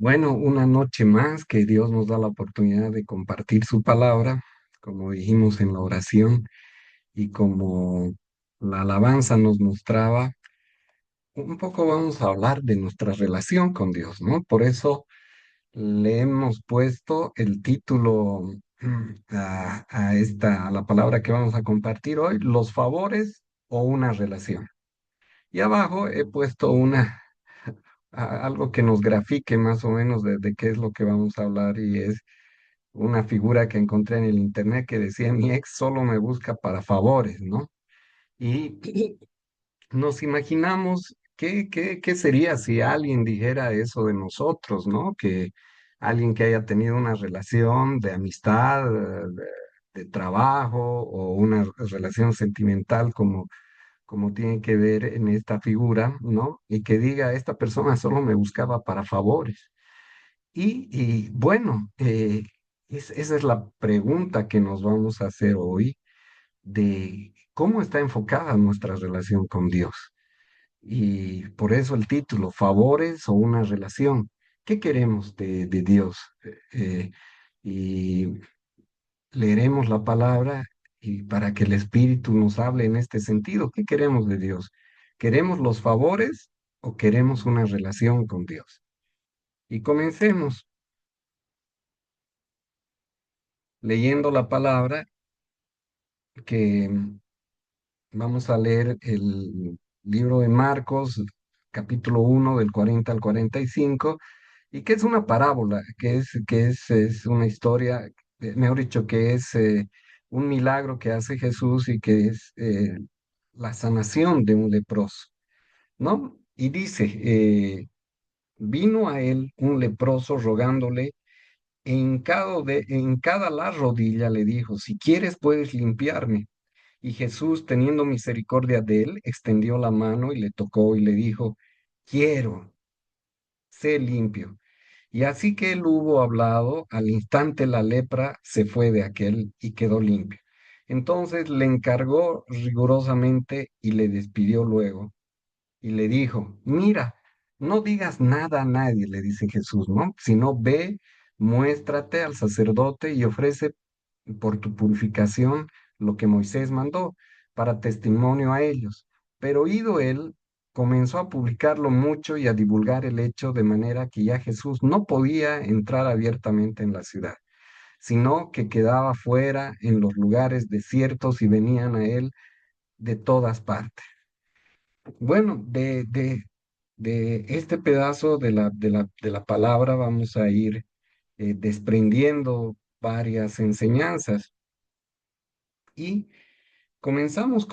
Bueno, una noche más que Dios nos da la oportunidad de compartir su palabra, como dijimos en la oración y como la alabanza nos mostraba, un poco vamos a hablar de nuestra relación con Dios, ¿no? Por eso le hemos puesto el título a la palabra que vamos a compartir hoy, los favores o una relación. Y abajo he puesto algo que nos grafique más o menos de qué es lo que vamos a hablar y es una figura que encontré en el internet que decía, mi ex solo me busca para favores, ¿no? Y nos imaginamos qué sería si alguien dijera eso de nosotros, ¿no? Que alguien que haya tenido una relación de amistad, de trabajo o una relación sentimental como tiene que ver en esta figura, ¿no? Y que diga, esta persona solo me buscaba para favores. Y bueno, esa es la pregunta que nos vamos a hacer hoy de cómo está enfocada nuestra relación con Dios. Y por eso el título, favores o una relación. ¿Qué queremos de Dios? Eh, y leeremos la palabra y para que el Espíritu nos hable en este sentido. ¿Qué queremos de Dios? ¿Queremos los favores o queremos una relación con Dios? Y comencemos leyendo la palabra que vamos a leer el libro de Marcos, capítulo 1 del 40 al 45, y que es una parábola, es una historia, mejor dicho, que es un milagro que hace Jesús y que es la sanación de un leproso, ¿no? Y dice, vino a él un leproso rogándole, en cada la rodilla le dijo, si quieres puedes limpiarme. Y Jesús, teniendo misericordia de él, extendió la mano y le tocó y le dijo, quiero, sé limpio. Y así que él hubo hablado, al instante la lepra se fue de aquel y quedó limpio. Entonces le encargó rigurosamente y le despidió luego y le dijo, mira, no digas nada a nadie, le dice Jesús, ¿no? Sino ve, muéstrate al sacerdote y ofrece por tu purificación lo que Moisés mandó para testimonio a ellos. Pero oído él, comenzó a publicarlo mucho y a divulgar el hecho de manera que ya Jesús no podía entrar abiertamente en la ciudad, sino que quedaba fuera en los lugares desiertos y venían a él de todas partes. Bueno, de este pedazo de la palabra vamos a ir desprendiendo varias enseñanzas y comenzamos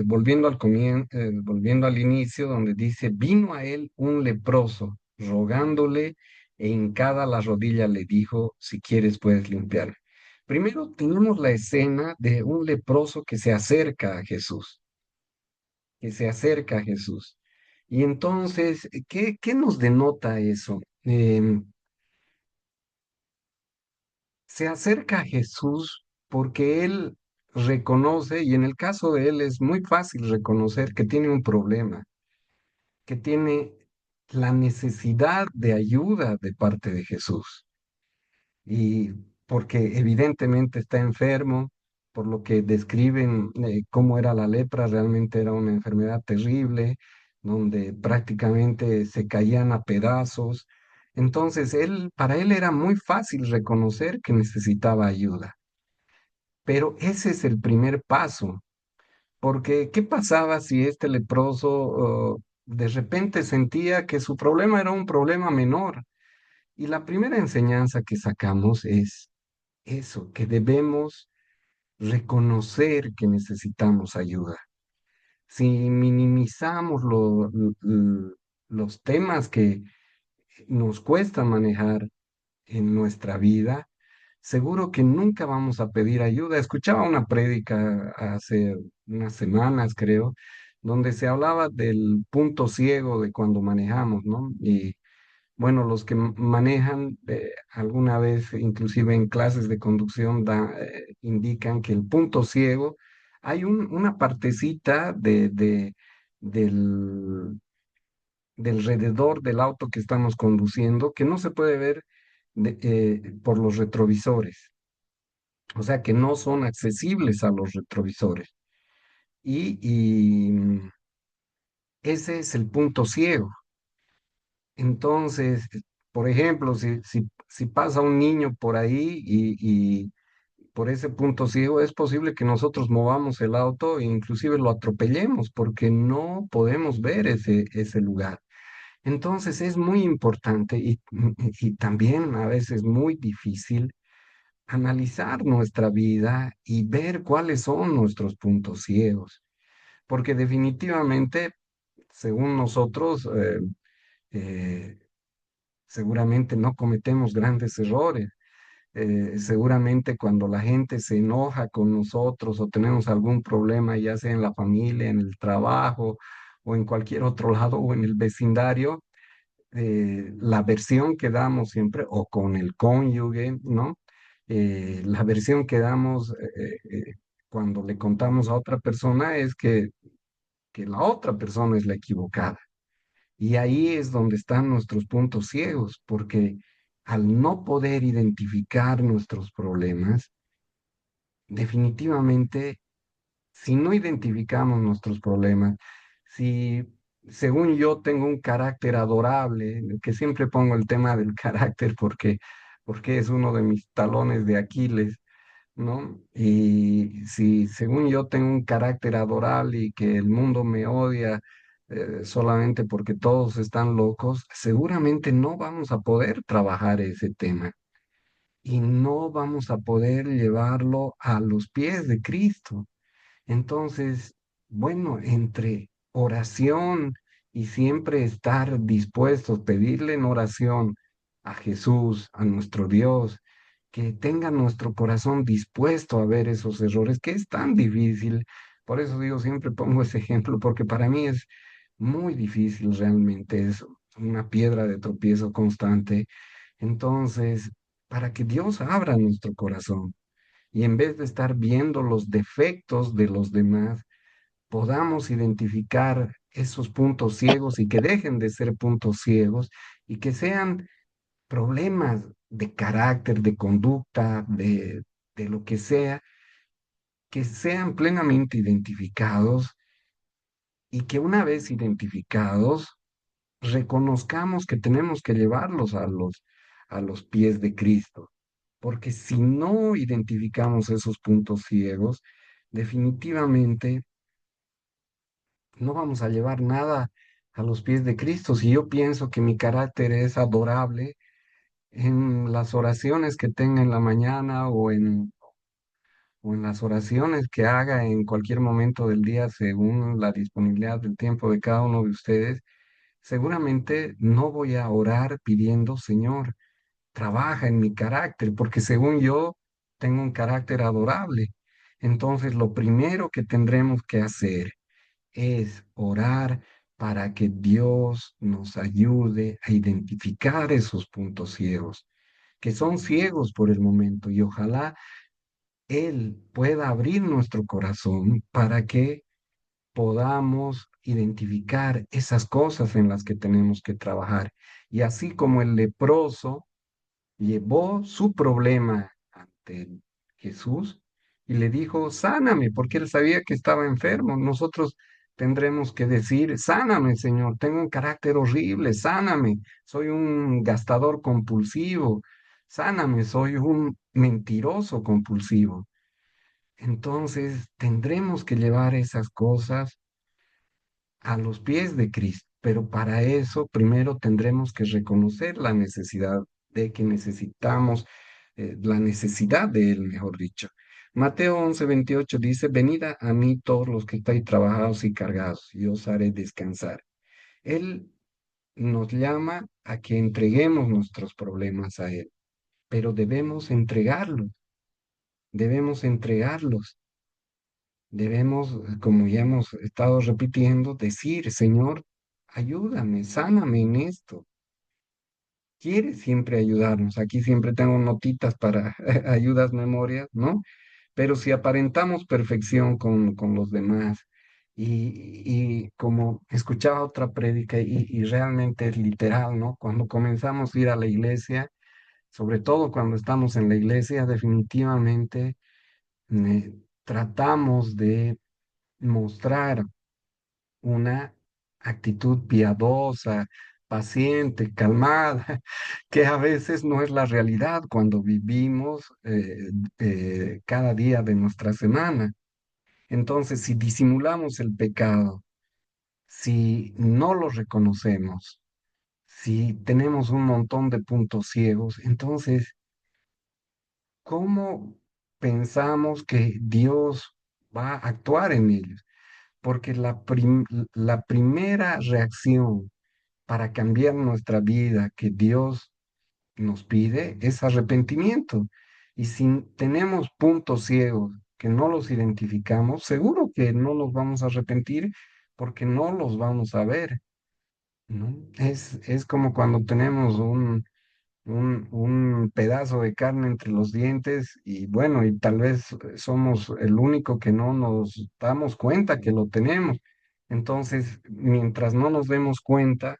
volviendo al inicio donde dice, vino a él un leproso rogándole e hincada la rodilla le dijo, si quieres puedes limpiarme. Primero tenemos la escena de un leproso que se acerca a Jesús. Y entonces, ¿qué nos denota eso? Se acerca a Jesús porque él reconoce, y en el caso de él es muy fácil reconocer que tiene un problema, que tiene la necesidad de ayuda de parte de Jesús. Y porque evidentemente está enfermo, por lo que describen cómo era la lepra, realmente era una enfermedad terrible, donde prácticamente se caían a pedazos. Entonces, para él era muy fácil reconocer que necesitaba ayuda. Pero ese es el primer paso, porque ¿qué pasaba si este leproso de repente sentía que su problema era un problema menor? Y la primera enseñanza que sacamos es eso, que debemos reconocer que necesitamos ayuda. Si minimizamos los temas que nos cuesta manejar en nuestra vida, seguro que nunca vamos a pedir ayuda. Escuchaba una prédica hace unas semanas, creo, donde se hablaba del punto ciego de cuando manejamos, ¿no? Y bueno, los que manejan alguna vez, inclusive en clases de conducción, indican que el punto ciego, hay una partecita del, del alrededor del auto que estamos conduciendo que no se puede ver por los retrovisores, o sea que no son accesibles a los retrovisores. Y ese es el punto ciego. Entonces, por ejemplo, si pasa un niño por ahí y por ese punto ciego, es posible que nosotros movamos el auto e inclusive lo atropellemos porque no podemos ver ese lugar. Entonces es muy importante y también a veces muy difícil analizar nuestra vida y ver cuáles son nuestros puntos ciegos, porque definitivamente, según nosotros, eh, seguramente no cometemos grandes errores. Seguramente cuando la gente se enoja con nosotros o tenemos algún problema, ya sea en la familia, en el trabajo o en cualquier otro lado o en el vecindario, la versión que damos siempre, o con el cónyuge, ¿no? La versión que damos cuando le contamos a otra persona es que la otra persona es la equivocada. Y ahí es donde están nuestros puntos ciegos, porque al no poder identificar nuestros problemas, definitivamente, si no identificamos nuestros problemas, si según yo tengo un carácter adorable, que siempre pongo el tema del carácter porque es uno de mis talones de Aquiles, ¿no? Y si según yo tengo un carácter adorable y que el mundo me odia solamente porque todos están locos, seguramente no vamos a poder trabajar ese tema y no vamos a poder llevarlo a los pies de Cristo. Entonces, bueno, entre oración y siempre estar dispuestos, pedirle en oración a Jesús, a nuestro Dios, que tenga nuestro corazón dispuesto a ver esos errores, que es tan difícil. Por eso digo, siempre pongo ese ejemplo, porque para mí es muy difícil realmente, es una piedra de tropiezo constante. Entonces, para que Dios abra nuestro corazón y en vez de estar viendo los defectos de los demás, podamos identificar esos puntos ciegos y que dejen de ser puntos ciegos y que sean problemas de carácter, de conducta, de lo que sea, que sean plenamente identificados y que una vez identificados, reconozcamos que tenemos que llevarlos a los pies de Cristo. Porque si no identificamos esos puntos ciegos, definitivamente no vamos a llevar nada a los pies de Cristo. Si yo pienso que mi carácter es adorable en las oraciones que tenga en la mañana o en las oraciones que haga en cualquier momento del día según la disponibilidad del tiempo de cada uno de ustedes, seguramente no voy a orar pidiendo, Señor, trabaja en mi carácter, porque según yo tengo un carácter adorable. Entonces, lo primero que tendremos que hacer es orar para que Dios nos ayude a identificar esos puntos ciegos, que son ciegos por el momento, y ojalá Él pueda abrir nuestro corazón para que podamos identificar esas cosas en las que tenemos que trabajar. Y así como el leproso llevó su problema ante Jesús y le dijo, sáname, porque él sabía que estaba enfermo. Nosotros tendremos que decir, sáname, Señor, tengo un carácter horrible, sáname, soy un gastador compulsivo, sáname, soy un mentiroso compulsivo. Entonces tendremos que llevar esas cosas a los pies de Cristo. Pero para eso primero tendremos que reconocer la necesidad de que necesitamos, la necesidad de Él, mejor dicho. Mateo 11:28 dice, venid a mí todos los que estáis trabajados y cargados, y os haré descansar. Él nos llama a que entreguemos nuestros problemas a Él, pero debemos entregarlos. Debemos, como ya hemos estado repitiendo, decir, Señor, ayúdame, sáname en esto. Quiere siempre ayudarnos. Aquí siempre tengo notitas para ayudas, memorias, ¿no? Pero si aparentamos perfección con los demás Y como escuchaba otra prédica y realmente es literal, ¿no? Cuando comenzamos a ir a la iglesia, sobre todo cuando estamos en la iglesia, definitivamente tratamos de mostrar una actitud piadosa, paciente, calmada, que a veces no es la realidad cuando vivimos cada día de nuestra semana. Entonces, si disimulamos el pecado, si no lo reconocemos, si tenemos un montón de puntos ciegos, entonces, ¿cómo pensamos que Dios va a actuar en ellos? Porque la primera reacción para cambiar nuestra vida que Dios nos pide es arrepentimiento. Y si tenemos puntos ciegos que no los identificamos, seguro que no nos vamos a arrepentir porque no los vamos a ver, ¿no? Es como cuando tenemos un pedazo de carne entre los dientes y bueno, y tal vez somos el único que no nos damos cuenta que lo tenemos. Entonces, mientras no nos demos cuenta,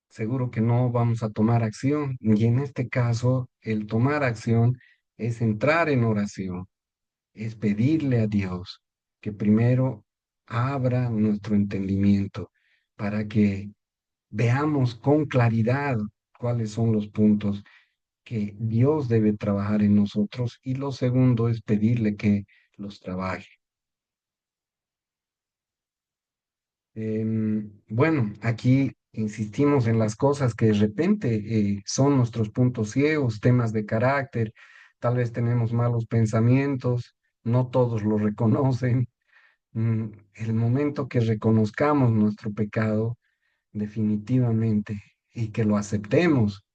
seguro que no vamos a tomar acción. Y en este caso, el tomar acción es entrar en oración, es pedirle a Dios que primero abra nuestro entendimiento para que veamos con claridad cuáles son los puntos que Dios debe trabajar en nosotros. Y lo segundo es pedirle que los trabaje. Bueno, aquí insistimos en las cosas que de repente son nuestros puntos ciegos, temas de carácter, tal vez tenemos malos pensamientos, no todos lo reconocen. El momento que reconozcamos nuestro pecado, definitivamente, y que lo aceptemos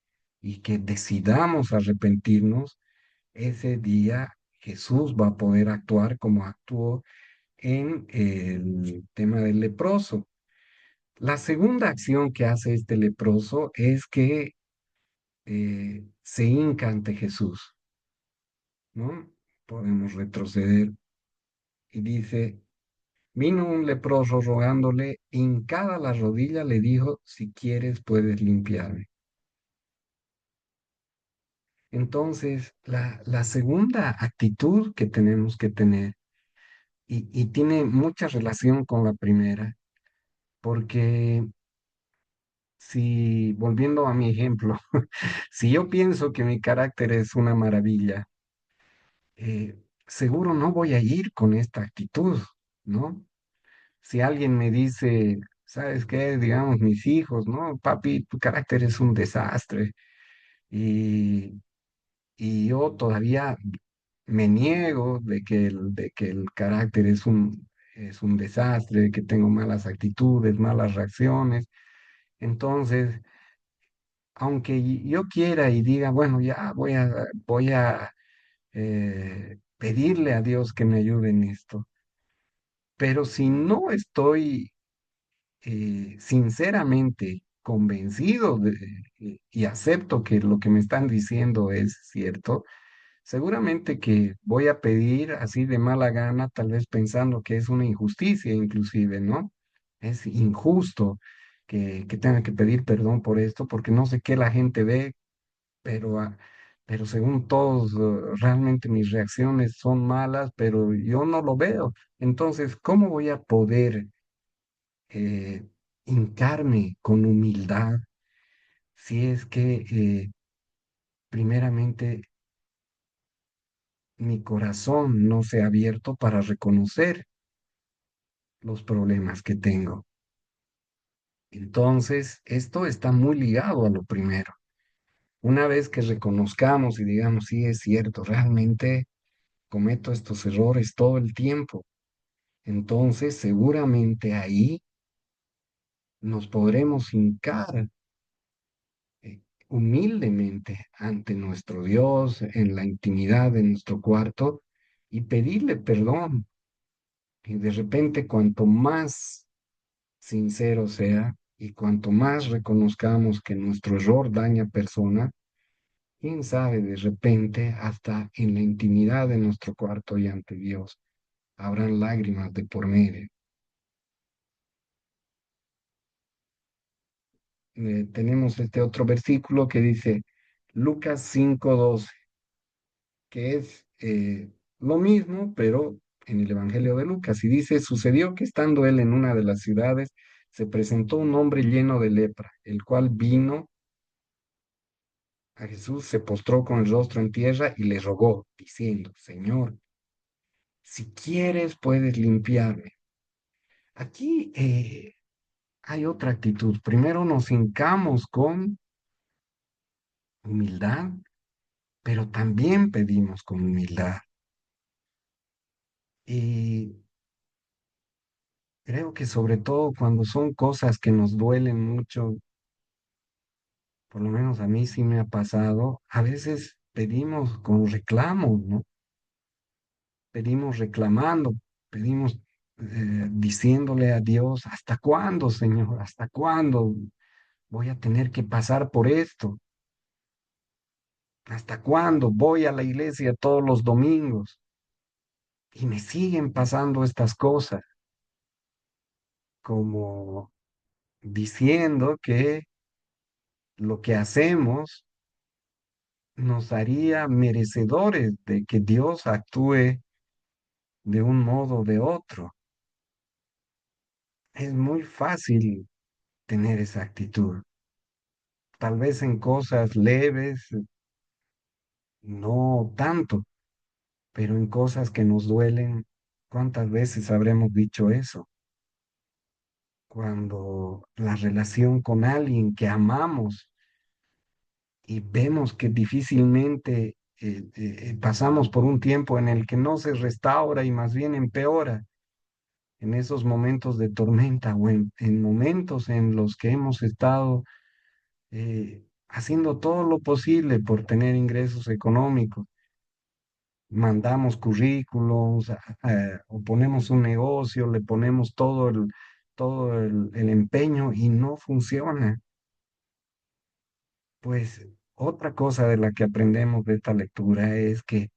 y que decidamos arrepentirnos, ese día Jesús va a poder actuar como actuó en el tema del leproso. La segunda acción que hace este leproso es que se hinca ante Jesús, ¿no? Podemos retroceder y dice, vino un leproso rogándole, hincada la rodilla, le dijo, si quieres puedes limpiarme. Entonces, la segunda actitud que tenemos que tener, y tiene mucha relación con la primera, porque si, volviendo a mi ejemplo, si yo pienso que mi carácter es una maravilla, seguro no voy a ir con esta actitud, ¿no? Si alguien me dice, ¿sabes qué? Digamos, mis hijos, ¿no? Papi, tu carácter es un desastre. Y, y yo todavía me niego de que el carácter es un desastre, de que tengo malas actitudes, malas reacciones. Entonces, aunque yo quiera y diga, bueno, ya voy a pedirle a Dios que me ayude en esto. Pero si no estoy sinceramente convencido y acepto que lo que me están diciendo es cierto, seguramente que voy a pedir así de mala gana, tal vez pensando que es una injusticia inclusive, ¿no? Es injusto que tenga que pedir perdón por esto, porque no sé qué la gente ve, pero, pero según todos, realmente mis reacciones son malas, pero yo no lo veo. Entonces, ¿cómo voy a poder eh, hincarme con humildad si es que primeramente mi corazón no se ha abierto para reconocer los problemas que tengo? Entonces, esto está muy ligado a lo primero. Una vez que reconozcamos y digamos, sí, es cierto, realmente cometo estos errores todo el tiempo. Entonces, seguramente ahí nos podremos hincar humildemente ante nuestro Dios en la intimidad de nuestro cuarto y pedirle perdón. Y de repente, cuanto más sincero sea y cuanto más reconozcamos que nuestro error daña persona, quién sabe, de repente, hasta en la intimidad de nuestro cuarto y ante Dios, habrán lágrimas de por medio. Tenemos este otro versículo que dice Lucas 5:12, que es lo mismo, pero en el Evangelio de Lucas, y dice, sucedió que estando él en una de las ciudades, se presentó un hombre lleno de lepra, el cual vino a Jesús, se postró con el rostro en tierra y le rogó, diciendo, Señor, si quieres, puedes limpiarme. Aquí hay otra actitud. Primero nos hincamos con humildad, pero también pedimos con humildad. Y creo que sobre todo cuando son cosas que nos duelen mucho, por lo menos a mí sí me ha pasado, a veces pedimos con reclamos, ¿no? Pedimos reclamando, pedimos diciéndole a Dios, ¿hasta cuándo, Señor? ¿Hasta cuándo voy a tener que pasar por esto? ¿Hasta cuándo voy a la iglesia todos los domingos y me siguen pasando estas cosas? Como diciendo que lo que hacemos nos haría merecedores de que Dios actúe de un modo o de otro. Es muy fácil tener esa actitud. Tal vez en cosas leves, no tanto, pero en cosas que nos duelen, ¿cuántas veces habremos dicho eso? Cuando la relación con alguien que amamos y vemos que difícilmente pasamos por un tiempo en el que no se restaura y más bien empeora, en esos momentos de tormenta o en momentos en los que hemos estado haciendo todo lo posible por tener ingresos económicos, mandamos currículums o ponemos un negocio, le ponemos todo el empeño y no funciona. Pues otra cosa de la que aprendemos de esta lectura es que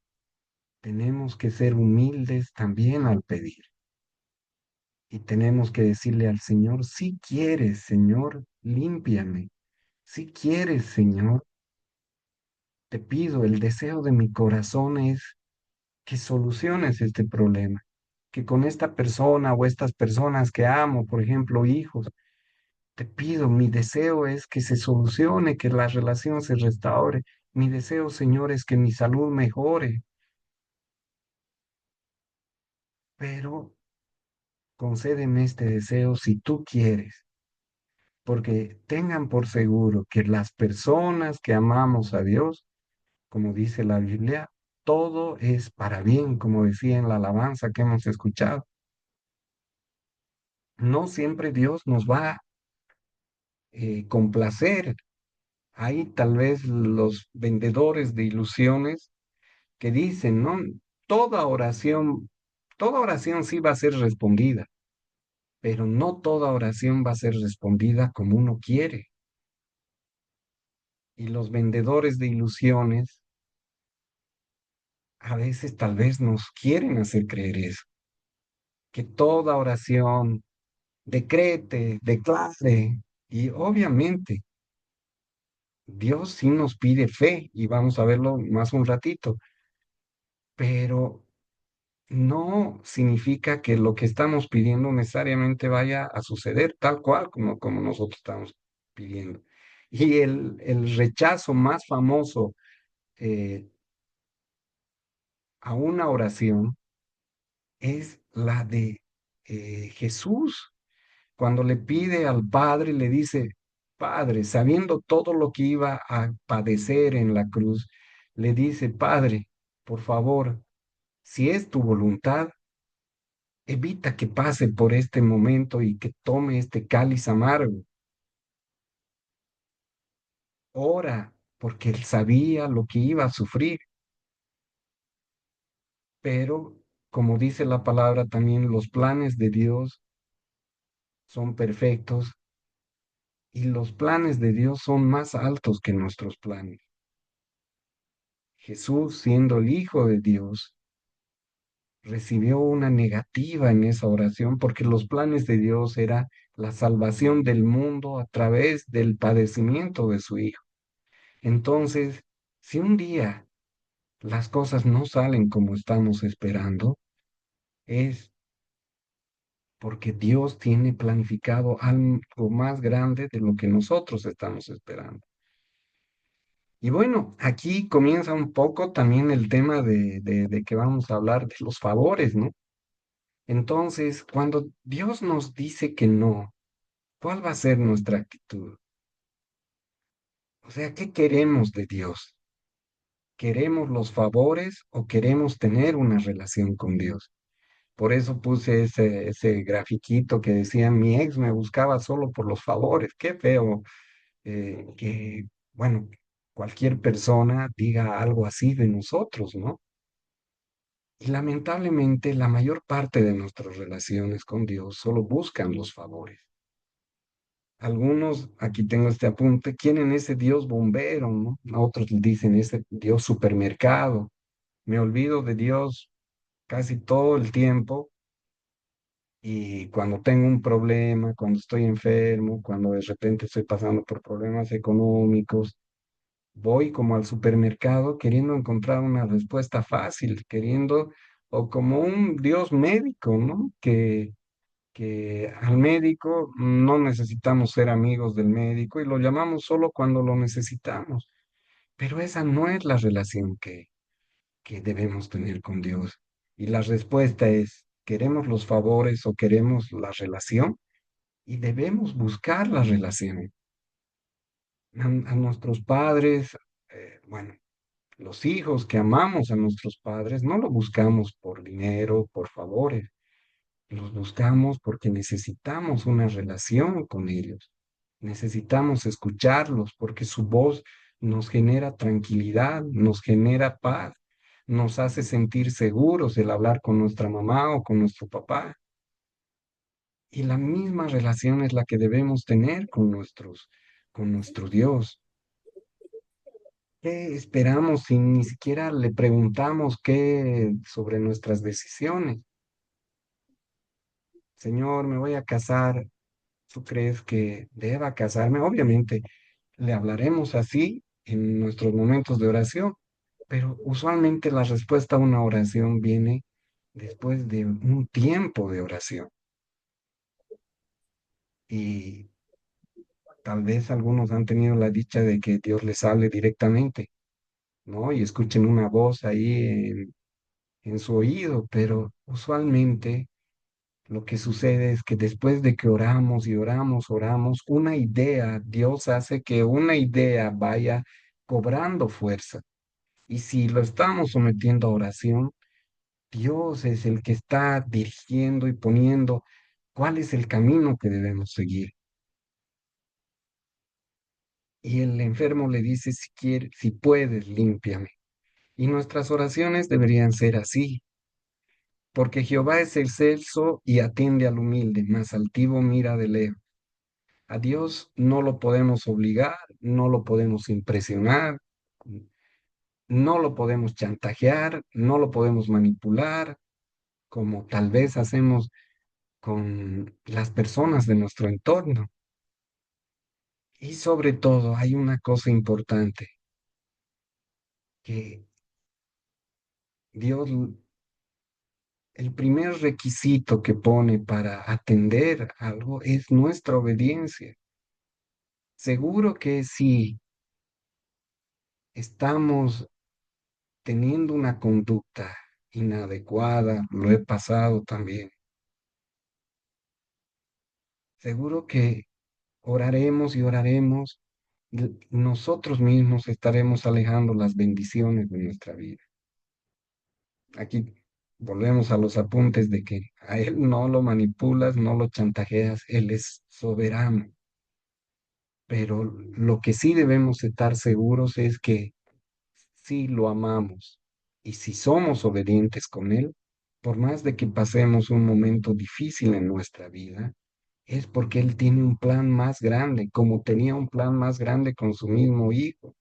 tenemos que ser humildes también al pedir y tenemos que decirle al Señor, si quieres, Señor, límpiame. Si quieres, Señor, te pido, el deseo de mi corazón es que soluciones este problema, que con esta persona o estas personas que amo, por ejemplo, hijos, te pido, mi deseo es que se solucione, que la relación se restaure. Mi deseo, Señor, es que mi salud mejore, pero concédeme este deseo si tú quieres, porque tengan por seguro que las personas que amamos a Dios, como dice la Biblia, todo es para bien, como decía en la alabanza que hemos escuchado. No siempre Dios nos va a complacer. Hay tal vez los vendedores de ilusiones que dicen, ¿no? Toda oración, toda oración sí va a ser respondida, pero no toda oración va a ser respondida como uno quiere. Y los vendedores de ilusiones a veces tal vez nos quieren hacer creer eso, que toda oración decrete, declare, y obviamente Dios sí nos pide fe, y vamos a verlo más un ratito, pero no significa que lo que estamos pidiendo necesariamente vaya a suceder tal cual como nosotros estamos pidiendo. Y el rechazo más famoso eh, a una oración es la de Jesús, cuando le pide al Padre, le dice, Padre, sabiendo todo lo que iba a padecer en la cruz, le dice, Padre, por favor, si es tu voluntad, evita que pase por este momento y que tome este cáliz amargo. Ora, porque él sabía lo que iba a sufrir, pero como dice la palabra también, los planes de Dios son perfectos y los planes de Dios son más altos que nuestros planes. Jesús, siendo el Hijo de Dios, recibió una negativa en esa oración porque los planes de Dios era la salvación del mundo a través del padecimiento de su Hijo. Entonces, si un día las cosas no salen como estamos esperando, es porque Dios tiene planificado algo más grande de lo que nosotros estamos esperando. Y bueno, aquí comienza un poco también el tema de que vamos a hablar de los favores, ¿no? Entonces, cuando Dios nos dice que no, ¿cuál va a ser nuestra actitud? O sea, ¿qué queremos de Dios? ¿Queremos los favores o queremos tener una relación con Dios? Por eso puse ese grafiquito que decía, mi ex me buscaba solo por los favores. Qué feo que, bueno, cualquier persona diga algo así de nosotros, ¿no? Y lamentablemente la mayor parte de nuestras relaciones con Dios solo buscan los favores. Algunos, aquí tengo este apunte, quieren ese Dios bombero, ¿no? Otros dicen ese Dios supermercado. Me olvido de Dios casi todo el tiempo y cuando tengo un problema, cuando estoy enfermo, cuando de repente estoy pasando por problemas económicos, voy como al supermercado queriendo encontrar una respuesta fácil, queriendo, o como un Dios médico, ¿no? Que al médico no necesitamos ser amigos del médico y lo llamamos solo cuando lo necesitamos. Pero esa no es la relación que debemos tener con Dios. Y la respuesta es, ¿queremos los favores o queremos la relación? Y debemos buscar la relación. A nuestros padres, bueno, los hijos que amamos a nuestros padres, no lo buscamos por dinero, por favores, los buscamos porque necesitamos una relación con ellos. Necesitamos escucharlos porque su voz nos genera tranquilidad, nos genera paz, nos hace sentir seguros el hablar con nuestra mamá o con nuestro papá. Y la misma relación es la que debemos tener con nuestro Dios. ¿Qué esperamos si ni siquiera le preguntamos qué sobre nuestras decisiones? Señor, me voy a casar. ¿Tú crees que deba casarme? Obviamente le hablaremos así en nuestros momentos de oración, pero usualmente la respuesta a una oración viene después de un tiempo de oración. Y tal vez algunos han tenido la dicha de que Dios les hable directamente, ¿no? Y escuchen una voz ahí en su oído, pero usualmente lo que sucede es que después de que oramos y oramos, oramos, una idea, Dios hace que una idea vaya cobrando fuerza. Y si lo estamos sometiendo a oración, Dios es el que está dirigiendo y poniendo cuál es el camino que debemos seguir. Y el enfermo le dice, si quieres, si puedes, límpiame. Y nuestras oraciones deberían ser así, porque Jehová es excelso y atiende al humilde, mas altivo mira de lejos. A Dios no lo podemos obligar, no lo podemos impresionar, no lo podemos chantajear, no lo podemos manipular, como tal vez hacemos con las personas de nuestro entorno. Y sobre todo hay una cosa importante, que Dios, el primer requisito que pone para atender algo es nuestra obediencia. Seguro que si estamos teniendo una conducta inadecuada, lo he pasado también. Seguro que oraremos y oraremos, y nosotros mismos estaremos alejando las bendiciones de nuestra vida. Aquí volvemos a los apuntes de que a Él no lo manipulas, no lo chantajeas, Él es soberano. Pero lo que sí debemos estar seguros es que si lo amamos y si somos obedientes con Él, por más de que pasemos un momento difícil en nuestra vida, es porque Él tiene un plan más grande, como tenía un plan más grande con su mismo Hijo.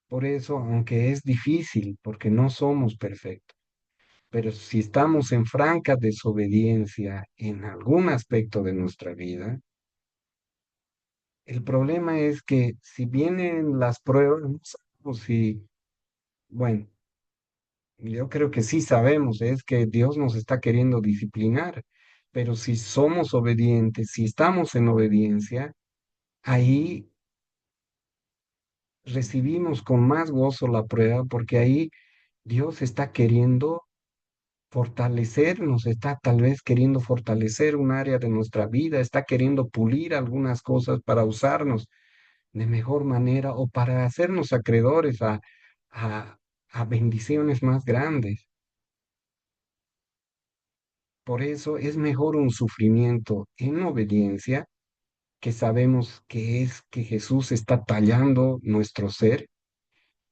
Por eso, aunque es difícil, porque no somos perfectos, Pero si estamos en franca desobediencia en algún aspecto de nuestra vida, el problema es que si vienen las pruebas, no sabemos si, bueno, yo creo que sí sabemos, es que Dios nos está queriendo disciplinar, pero si somos obedientes, si estamos en obediencia, ahí recibimos con más gozo la prueba, porque ahí Dios está queriendo fortalecernos, está tal vez queriendo fortalecer un área de nuestra vida, está queriendo pulir algunas cosas para usarnos de mejor manera o para hacernos acreedores a, a bendiciones más grandes. Por eso es mejor un sufrimiento en obediencia, que sabemos que es que Jesús está tallando nuestro ser,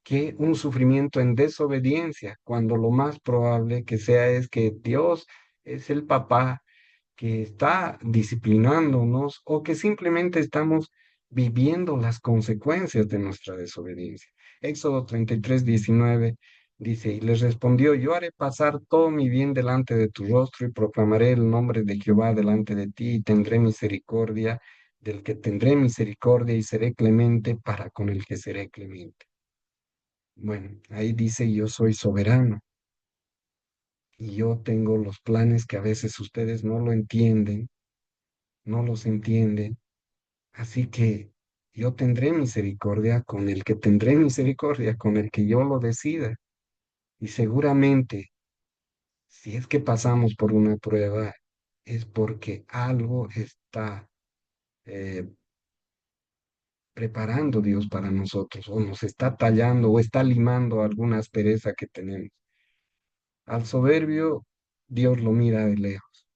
que un sufrimiento en desobediencia, cuando lo más probable que sea es que Dios es el papá que está disciplinándonos o que simplemente estamos viviendo las consecuencias de nuestra desobediencia. Éxodo 33:19 dice, y les respondió, yo haré pasar todo mi bien delante de tu rostro y proclamaré el nombre de Jehová delante de ti y tendré misericordia del que tendré misericordia y seré clemente para con el que seré clemente. Bueno, ahí dice, yo soy soberano y yo tengo los planes que a veces ustedes no lo entienden, no los entienden. Así que yo tendré misericordia con el que tendré misericordia, con el que yo lo decida. Y seguramente, si es que pasamos por una prueba, es porque algo está eh, preparando Dios para nosotros, o nos está tallando, o está limando alguna aspereza que tenemos. Al soberbio, Dios lo mira de lejos.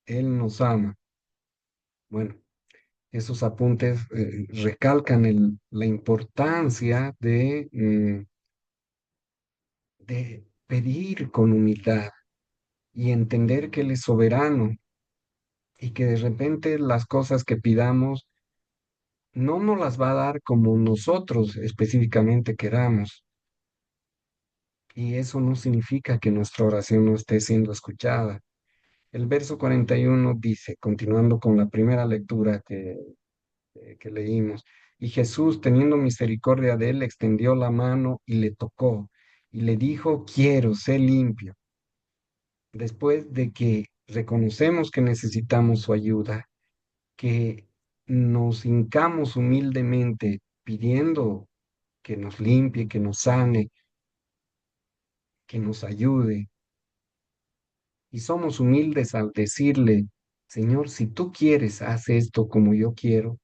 Él nos ama. Bueno, esos apuntes recalcan la importancia de pedir con humildad y entender que Él es soberano y que de repente las cosas que pidamos no nos las va a dar como nosotros específicamente queramos. Y eso no significa que nuestra oración no esté siendo escuchada. El verso 41 dice, continuando con la primera lectura que leímos, y Jesús, teniendo misericordia de él, extendió la mano y le tocó y le dijo, quiero, sé limpio. Después de que reconocemos que necesitamos su ayuda, que nos hincamos humildemente pidiendo que nos limpie, que nos sane, que nos ayude, y somos humildes al decirle, Señor, si tú quieres, haz esto como yo quiero,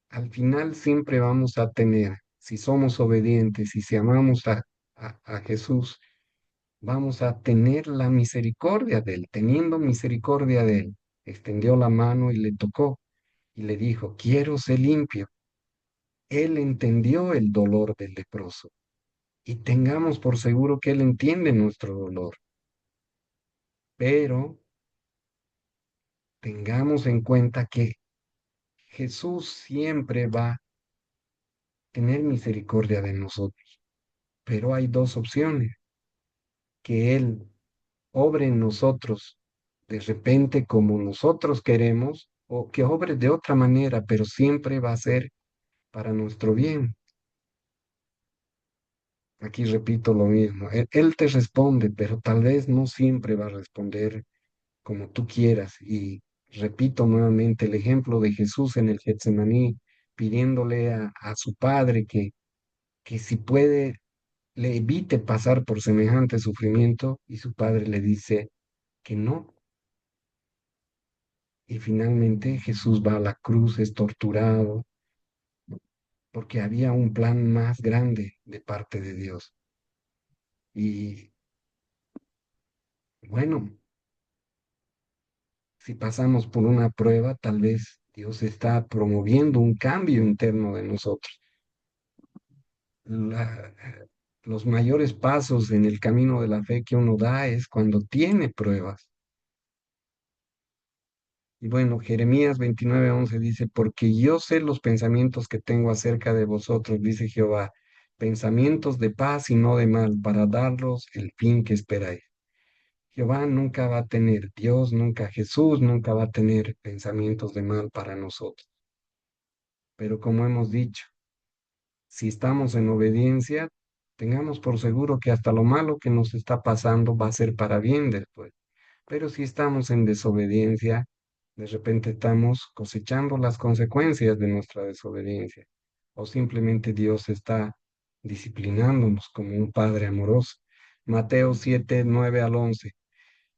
al final siempre vamos a tener, si somos obedientes y si amamos a Jesús, vamos a tener la misericordia de él. Teniendo misericordia de él, extendió la mano y le tocó y le dijo, quiero ser limpio. Él entendió el dolor del leproso y tengamos por seguro que él entiende nuestro dolor, pero tengamos en cuenta que Jesús siempre va a tener misericordia de nosotros, pero hay dos opciones: que Él obre en nosotros de repente como nosotros queremos, o que obre de otra manera, pero siempre va a ser para nuestro bien. Aquí repito lo mismo, él te responde, pero tal vez no siempre va a responder como tú quieras. Y repito nuevamente el ejemplo de Jesús en el Getsemaní, pidiéndole a su Padre que si puede, le evite pasar por semejante sufrimiento, y su Padre le dice que no. Y finalmente Jesús va a la cruz, es torturado, porque había un plan más grande de parte de Dios. Y bueno, si pasamos por una prueba, tal vez Dios está promoviendo un cambio interno de nosotros. La- los mayores pasos en el camino de la fe que uno da es cuando tiene pruebas. Y bueno, Jeremías 29:11 dice, porque yo sé los pensamientos que tengo acerca de vosotros, dice Jehová, pensamientos de paz y no de mal, para darlos el fin que esperáis. Jehová nunca va a tener, Dios nunca, Jesús nunca va a tener pensamientos de mal para nosotros. Pero como hemos dicho, si estamos en obediencia, tengamos por seguro que hasta lo malo que nos está pasando va a ser para bien después. Pero si estamos en desobediencia, de repente estamos cosechando las consecuencias de nuestra desobediencia. O simplemente Dios está disciplinándonos como un padre amoroso. Mateo 7, 9 al 11.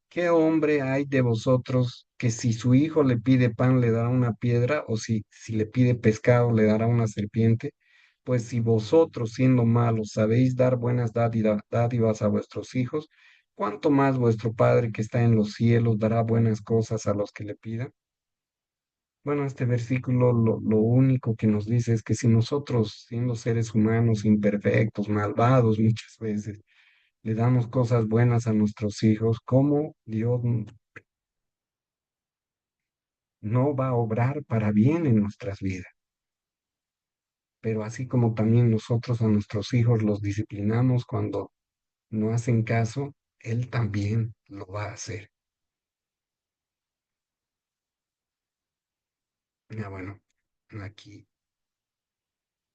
¿Qué hombre hay de vosotros que si su hijo le pide pan le dará una piedra o si le pide pescado le dará una serpiente? Pues si vosotros siendo malos sabéis dar buenas dádivas a vuestros hijos, ¿cuánto más vuestro Padre que está en los cielos dará buenas cosas a los que le pidan? Bueno, este versículo lo único que nos dice es que si nosotros, siendo seres humanos imperfectos, malvados muchas veces, le damos cosas buenas a nuestros hijos, ¿cómo Dios no va a obrar para bien en nuestras vidas? Pero así como también nosotros a nuestros hijos los disciplinamos cuando no hacen caso, Él también lo va a hacer. Ya bueno, aquí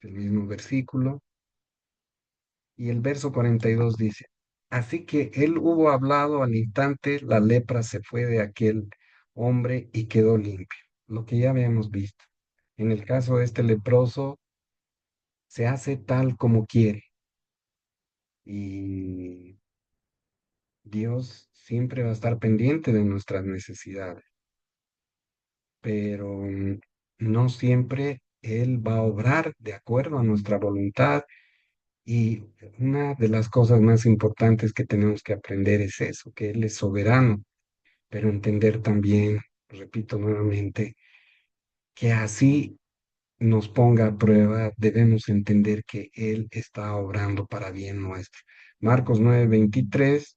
el mismo versículo y el verso 42 dice, así que él hubo hablado al instante, la lepra se fue de aquel hombre y quedó limpio, lo que ya habíamos visto. En el caso de este leproso, se hace tal como quiere y Dios siempre va a estar pendiente de nuestras necesidades, pero no siempre Él va a obrar de acuerdo a nuestra voluntad. Y una de las cosas más importantes que tenemos que aprender es eso, que Él es soberano, pero entender también, repito nuevamente, que así nos ponga a prueba, debemos entender que Él está obrando para bien nuestro. Marcos 9:23,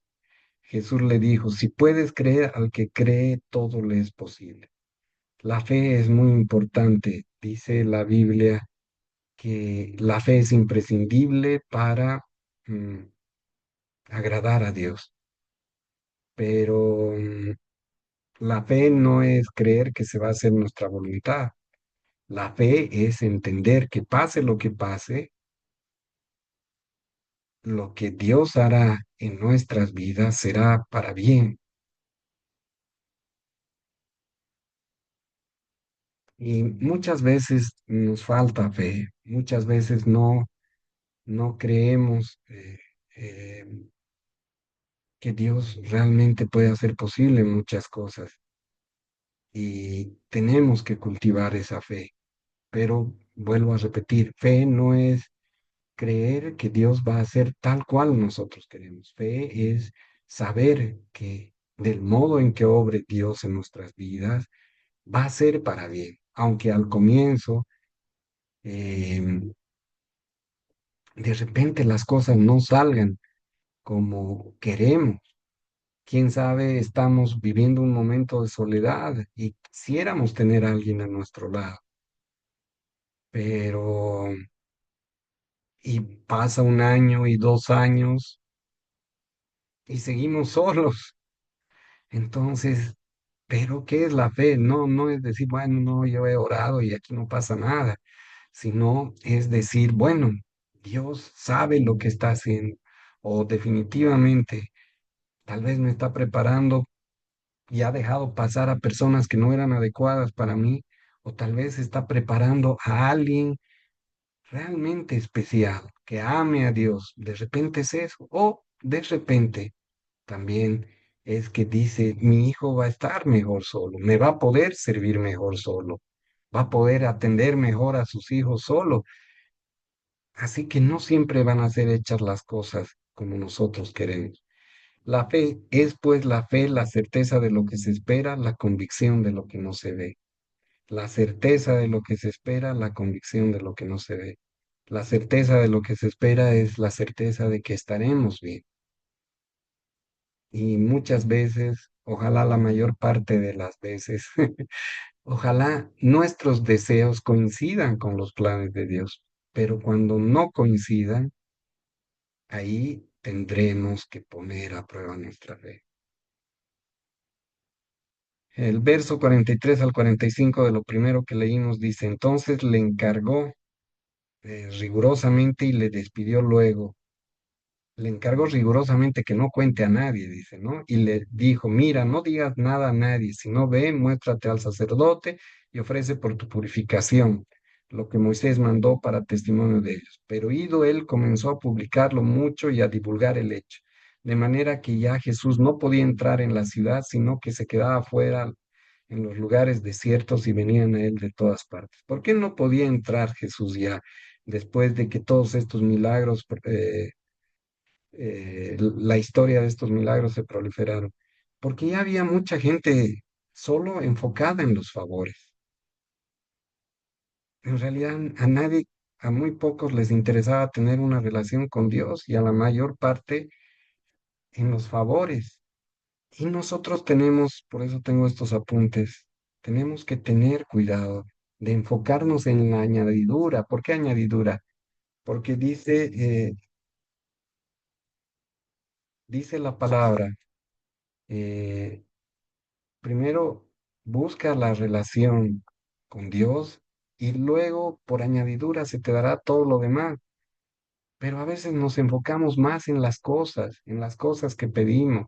Jesús le dijo, si puedes creer al que cree, todo le es posible. La fe es muy importante, dice la Biblia que la fe es imprescindible para mm, agradar a Dios, pero la fe no es creer que se va a hacer nuestra voluntad. La fe es entender que pase lo que pase, lo que Dios hará en nuestras vidas será para bien. Y muchas veces nos falta fe, muchas veces no creemos eh, que Dios realmente puede hacer posible muchas cosas y tenemos que cultivar esa fe. Pero vuelvo a repetir, fe no es creer que Dios va a hacer tal cual nosotros queremos. Fe es saber que del modo en que obre Dios en nuestras vidas, va a ser para bien, aunque al comienzo de repente las cosas no salgan como queremos. Quién sabe, estamos viviendo un momento de soledad y quisiéramos tener a alguien a nuestro lado, pero y pasa un año y 2 años y seguimos solos. Entonces, ¿pero qué es la fe? No, no es decir, bueno, no, yo he orado y aquí no pasa nada, sino es decir, bueno, Dios sabe lo que está haciendo, o definitivamente, tal vez me está preparando y ha dejado pasar a personas que no eran adecuadas para mí, o tal vez está preparando a alguien realmente especial, que ame a Dios. De repente es eso, o de repente también es que dice, mi hijo va a estar mejor solo, me va a poder servir mejor solo, va a poder atender mejor a sus hijos solo. Así que no siempre van a ser hechas las cosas como nosotros queremos. La fe es pues la fe, la certeza de lo que se espera, la convicción de lo que no se ve. La certeza de lo que se espera, la convicción de lo que no se ve. La certeza de lo que se espera es la certeza de que estaremos bien. Y muchas veces, ojalá la mayor parte de las veces, ojalá nuestros deseos coincidan con los planes de Dios, pero cuando no coincidan, ahí tendremos que poner a prueba nuestra fe. El verso 43 al 45 de lo primero que leímos dice, entonces le encargó rigurosamente y le despidió luego. Le encargó rigurosamente que no cuente a nadie, dice, ¿no? Y le dijo, mira, no digas nada a nadie, sino ve, muéstrate al sacerdote y ofrece por tu purificación lo que Moisés mandó para testimonio de ellos. Pero ido él comenzó a publicarlo mucho y a divulgar el hecho, de manera que ya Jesús no podía entrar en la ciudad, sino que se quedaba fuera en los lugares desiertos y venían a él de todas partes. ¿Por qué no podía entrar Jesús ya después de que todos estos milagros la historia de estos milagros se proliferaron, porque ya había mucha gente solo enfocada en los favores. En realidad a nadie, a muy pocos les interesaba tener una relación con Dios y a la mayor parte en los favores. Y nosotros tenemos, por eso tengo estos apuntes, tenemos que tener cuidado de enfocarnos en la añadidura. ¿Por qué añadidura? Porque dice la palabra, eh, primero busca la relación con Dios y luego por añadidura se te dará todo lo demás. Pero a veces nos enfocamos más en las cosas que pedimos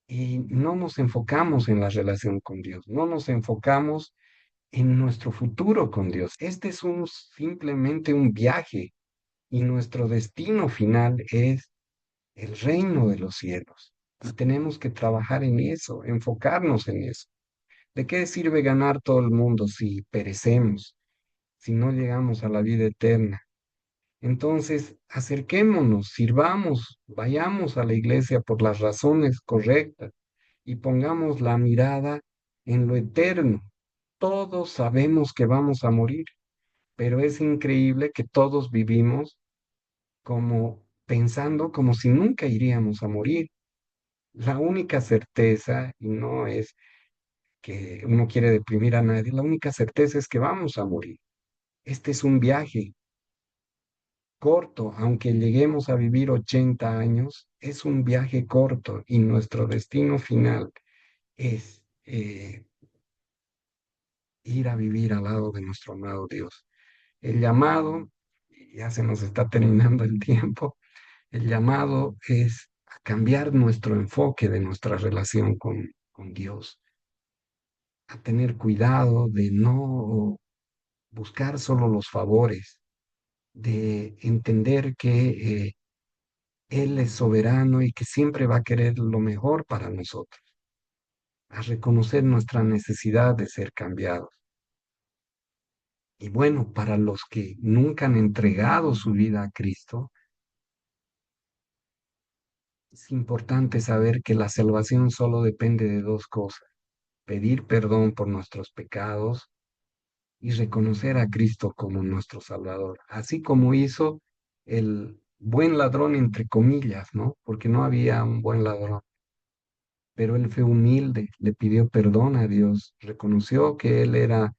y no nos enfocamos en la relación con Dios, no nos enfocamos en nuestro futuro con Dios. Este es simplemente un viaje y nuestro destino final es el reino de los cielos. Y tenemos que trabajar en eso, enfocarnos en eso. ¿De qué sirve ganar todo el mundo si perecemos, si no llegamos a la vida eterna? Entonces, acerquémonos, sirvamos, vayamos a la iglesia por las razones correctas y pongamos la mirada en lo eterno. Todos sabemos que vamos a morir, pero es increíble que todos vivimos como pensando como si nunca iríamos a morir. La única certeza, y no es que uno quiere deprimir a nadie, la única certeza es que vamos a morir. Este es un viaje corto, aunque lleguemos a vivir 80 años, es un viaje corto y nuestro destino final es ir a vivir al lado de nuestro amado Dios. El llamado, ya se nos está terminando el tiempo, el llamado es a cambiar nuestro enfoque de nuestra relación con Dios, a tener cuidado de no buscar solo los favores, de entender que Él es soberano y que siempre va a querer lo mejor para nosotros, a reconocer nuestra necesidad de ser cambiados. Y bueno, para los que nunca han entregado su vida a Cristo, es importante saber que la salvación solo depende de dos cosas: pedir perdón por nuestros pecados y reconocer a Cristo como nuestro Salvador, así como hizo el buen ladrón, entre comillas, ¿no? Porque no había un buen ladrón, pero él fue humilde, le pidió perdón a Dios, reconoció que él era